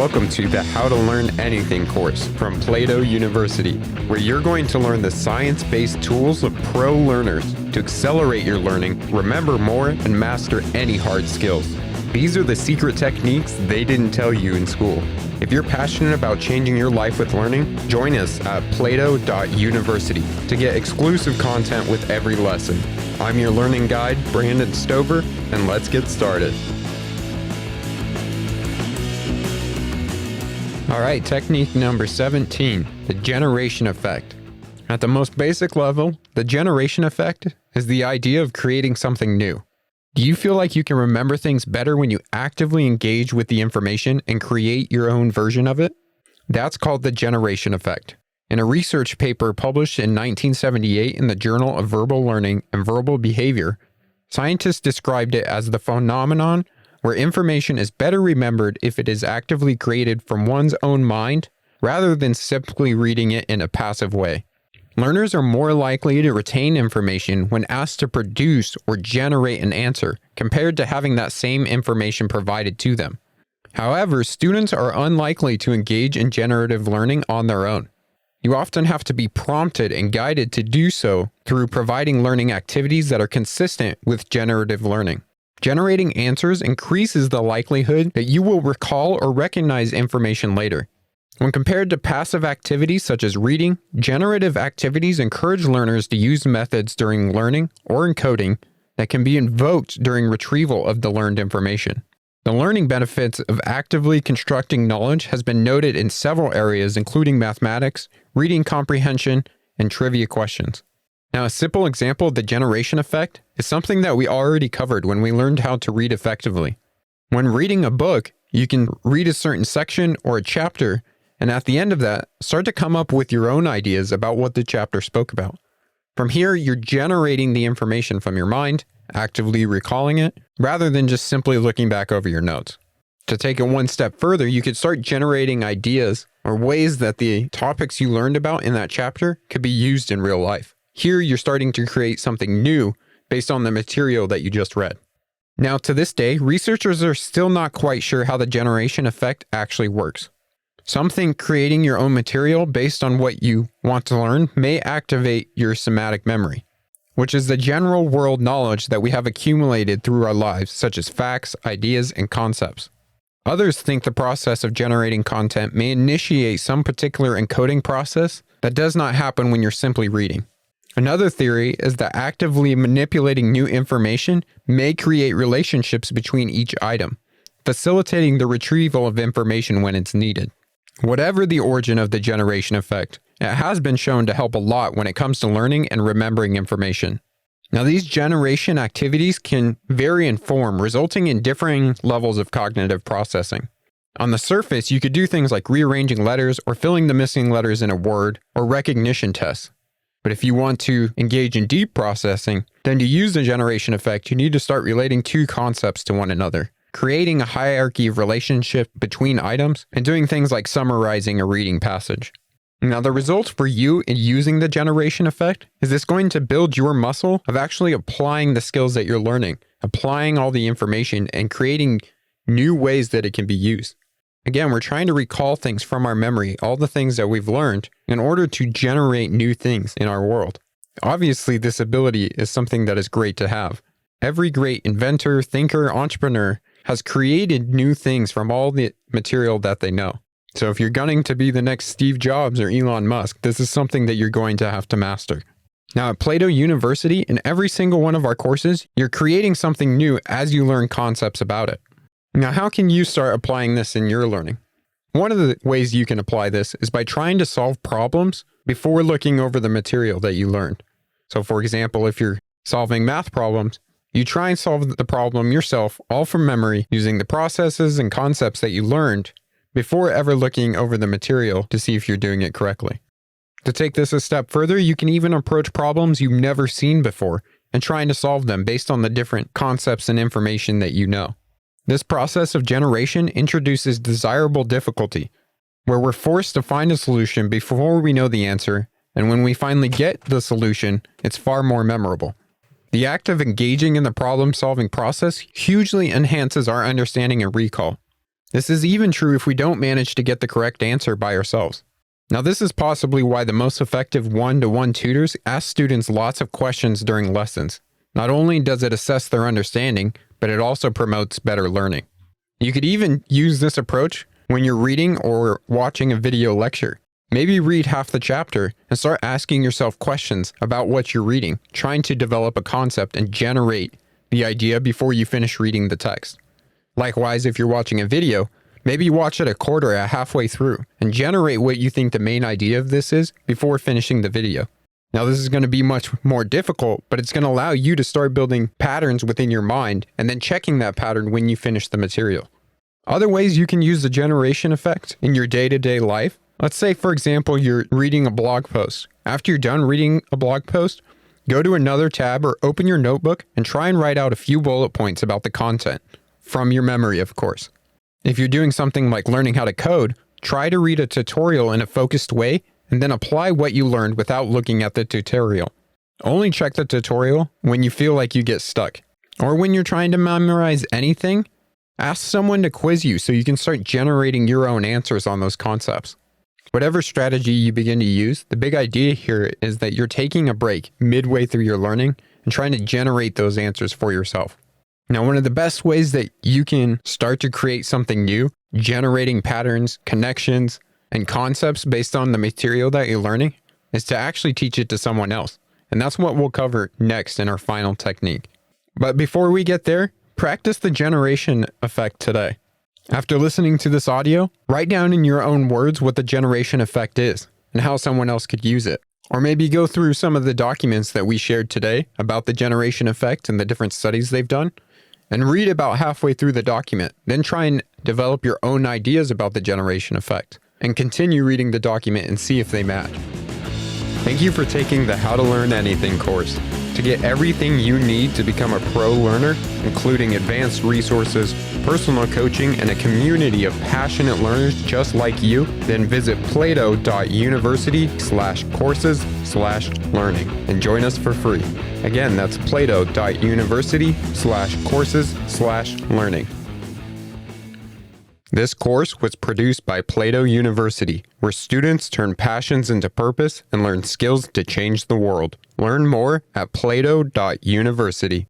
Welcome to the How to Learn Anything course from Plato University, where you're going to learn the science-based tools of pro learners to accelerate your learning, remember more, and master any hard skills. These are the secret techniques they didn't tell you in school. If you're passionate about changing your life with learning, join us at plato.university to get exclusive content with every lesson. I'm your learning guide, Brandon Stover, and let's get started. All right, technique number 17, the generation effect. At the most basic level, the generation effect is the idea of creating something new. Do you feel like you can remember things better when you actively engage with the information and create your own version of it? That's called the generation effect. In a research paper published in 1978 in the Journal of Verbal Learning and Verbal Behavior, scientists described it as the phenomenon where information is better remembered if it is actively created from one's own mind rather than simply reading it in a passive way. Learners are more likely to retain information when asked to produce or generate an answer compared to having that same information provided to them. However, students are unlikely to engage in generative learning on their own. You often have to be prompted and guided to do so through providing learning activities that are consistent with generative learning. Generating answers increases the likelihood that you will recall or recognize information later. When compared to passive activities such as reading, generative activities encourage learners to use methods during learning or encoding that can be invoked during retrieval of the learned information. The learning benefits of actively constructing knowledge has been noted in several areas, including mathematics, reading comprehension, and trivia questions. Now, a simple example of the generation effect is something that we already covered when we learned how to read effectively. When reading a book, you can read a certain section or a chapter, and at the end of that, start to come up with your own ideas about what the chapter spoke about. From here, you're generating the information from your mind, actively recalling it, rather than just simply looking back over your notes. To take it one step further, you could start generating ideas or ways that the topics you learned about in that chapter could be used in real life. Here, you're starting to create something new based on the material that you just read. Now, to this day, researchers are still not quite sure how the generation effect actually works. Some think creating your own material based on what you want to learn may activate your somatic memory, which is the general world knowledge that we have accumulated through our lives, such as facts, ideas, and concepts. Others think the process of generating content may initiate some particular encoding process that does not happen when you're simply reading. Another theory is that actively manipulating new information may create relationships between each item, facilitating the retrieval of information when it's needed. Whatever the origin of the generation effect, it has been shown to help a lot when it comes to learning and remembering information. Now, these generation activities can vary in form, resulting in differing levels of cognitive processing. On the surface, you could do things like rearranging letters or filling the missing letters in a word or recognition tests. But if you want to engage in deep processing, then to use the generation effect, you need to start relating two concepts to one another, creating a hierarchy of relationship between items, and doing things like summarizing a reading passage. Now, the result for you in using the generation effect is it's going to build your muscle of actually applying the skills that you're learning, applying all the information, and creating new ways that it can be used. Again, we're trying to recall things from our memory, all the things that we've learned, in order to generate new things in our world. Obviously, this ability is something that is great to have. Every great inventor, thinker, entrepreneur has created new things from all the material that they know. So if you're gunning to be the next Steve Jobs or Elon Musk, this is something that you're going to have to master. Now, at Plato University, in every single one of our courses, you're creating something new as you learn concepts about it. Now, how can you start applying this in your learning? One of the ways you can apply this is by trying to solve problems before looking over the material that you learned. So, for example, if you're solving math problems, you try and solve the problem yourself, all from memory, using the processes and concepts that you learned before ever looking over the material to see if you're doing it correctly. To take this a step further, you can even approach problems you've never seen before and trying to solve them based on the different concepts and information that you know. This process of generation introduces desirable difficulty, where we're forced to find a solution before we know the answer, and when we finally get the solution, it's far more memorable. The act of engaging in the problem-solving process hugely enhances our understanding and recall. This is even true if we don't manage to get the correct answer by ourselves. Now, this is possibly why the most effective one-to-one tutors ask students lots of questions during lessons. Not only does it assess their understanding, but it also promotes better learning. You could even use this approach when you're reading or watching a video lecture. Maybe read half the chapter and start asking yourself questions about what you're reading, trying to develop a concept and generate the idea before you finish reading the text. Likewise, if you're watching a video, maybe watch it a quarter or halfway through and generate what you think the main idea of this is before finishing the video. Now, this is going to be much more difficult, but it's going to allow you to start building patterns within your mind and then checking that pattern when you finish the material. Other ways you can use the generation effect in your day-to-day life. Let's say, for example, you're reading a blog post. After you're done reading a blog post, go to another tab or open your notebook and try and write out a few bullet points about the content, from your memory, of course. If you're doing something like learning how to code, try to read a tutorial in a focused way and then apply what you learned without looking at the tutorial. Only check the tutorial when you feel like you get stuck. Or when you're trying to memorize anything, ask someone to quiz you so you can start generating your own answers on those concepts. Whatever strategy you begin to use, the big idea here is that you're taking a break midway through your learning and trying to generate those answers for yourself. Now, one of the best ways that you can start to create something new, generating patterns, connections, and concepts based on the material that you're learning, is to actually teach it to someone else. And that's what we'll cover next in our final technique. But before we get there, practice the generation effect today. After listening to this audio, write down in your own words what the generation effect is and how someone else could use it. Or maybe go through some of the documents that we shared today about the generation effect and the different studies they've done, and read about halfway through the document. Then try and develop your own ideas about the generation effect, and continue reading the document and see if they match. Thank you for taking the How to Learn Anything course. To get everything you need to become a pro learner, including advanced resources, personal coaching, and a community of passionate learners just like you, then visit plato.university/courses/learning and join us for free. Again, that's plato.university/courses/learning. This course was produced by Plato University, where students turn passions into purpose and learn skills to change the world. Learn more at plato.university.